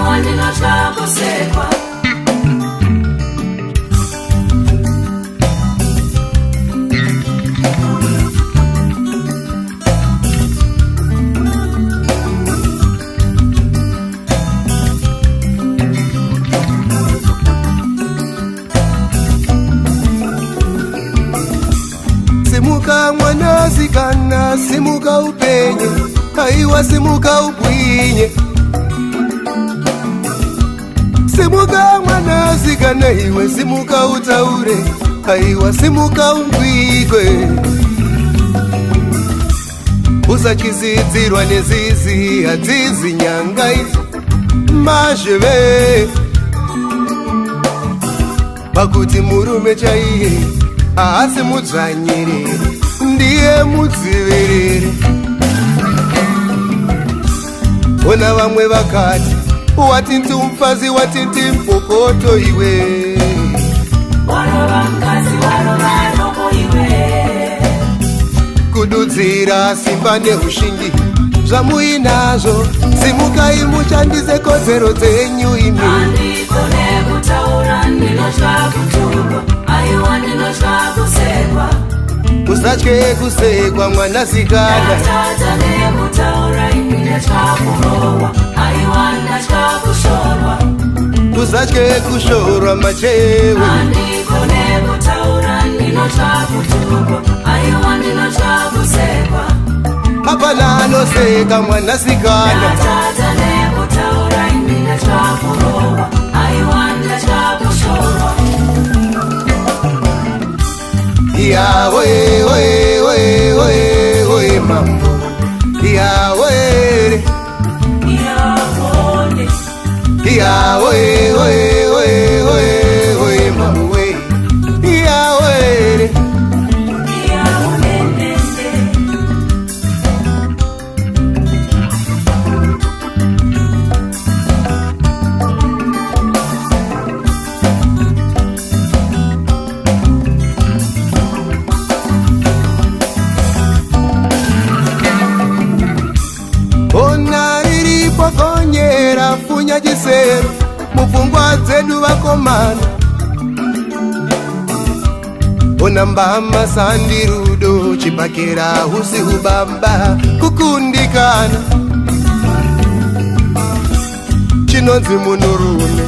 aiwa ndinotya kusekwa. Simuka mwanasikana, simuka upenye, aiwa simuka ubwinye. Simuka mwanasikana, iwe simuka utaure, aiwa simuka ungwigwe. Usachizidzirwa nezizi, hadzizi nyangai mazheve. Pakuti murume chaiye haasi mudzvanyiriri, ndiye mudziviriri. Ona vamwe vakati watinti mupfazi watinti mpokoto iwe. Warova mkazi warova noko iwe. Kududzira simba neushingi zvamuinazvo, simukai mushandise kodzero dzenyu imi. Handikone kutaura ndinotya kutukwa, aiwa ndinotya kusekwa. Usatye kusekwa mwanasikana. Ndatadza nekutaura ini ndatya kurohwa, aiwa ndatya kushorwa. Usatye kushorwa machewe. Handikone kutaura ndinotya kutukwa, aiwa ndinotya kusekwa. Hapana anoseka mwanasikana. Ndatadza nekutaura ini ndatya kurohwa, aiwa ndatya kushorwa. Yawe, we, we, we, we, mambo. Yawe, Yabone. Yawe, we, we, we, we, mambo. Yawe, Yabone. ona riripo konyera funya chisero, mupfungwa dzedu vakomana. Ona mbama sandirudo, chipakera husi hubamba kukundikana. Chinonzi munurume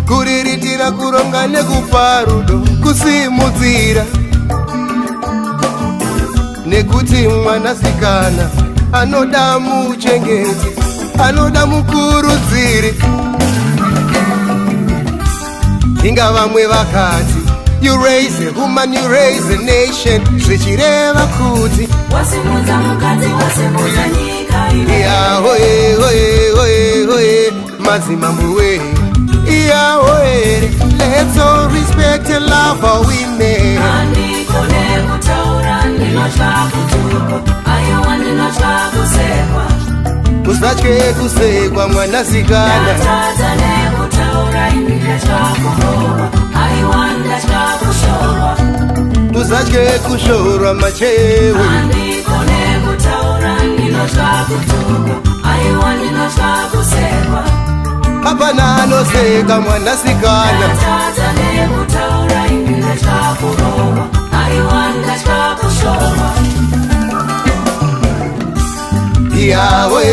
kuriritira, kuronga nekupa rudo, kusimudzira. Nekuti mwanasikana anoda muchengeti, anoda mukurudziri. Inga vamwe vakati you raise a woman, you raise a nation, zvichireva kuti Wasimudza mukadzi, wasimudza nyika iwe. yahoye hoye hoye hoye madzimambo we. Yahoye, let's all respect and love our women. Handikone kutaura ndinotya kutukwa, aiwa ndinotya kusekwa. Usatye kusekwa mwanasikana. Ndatadza nekutaura ini ndatya kurohwa, aiwa ndatya kushorwa. Usatye kushorwa machewe. Handikone kutaura ndinotya kutukwa, aiwa ndinotya kusekwa. Hapana anoseka mwanasikana. Ndatadza nekutaura ini ndatya kurohwa, aiwa ndatya kushorwa. Yawe,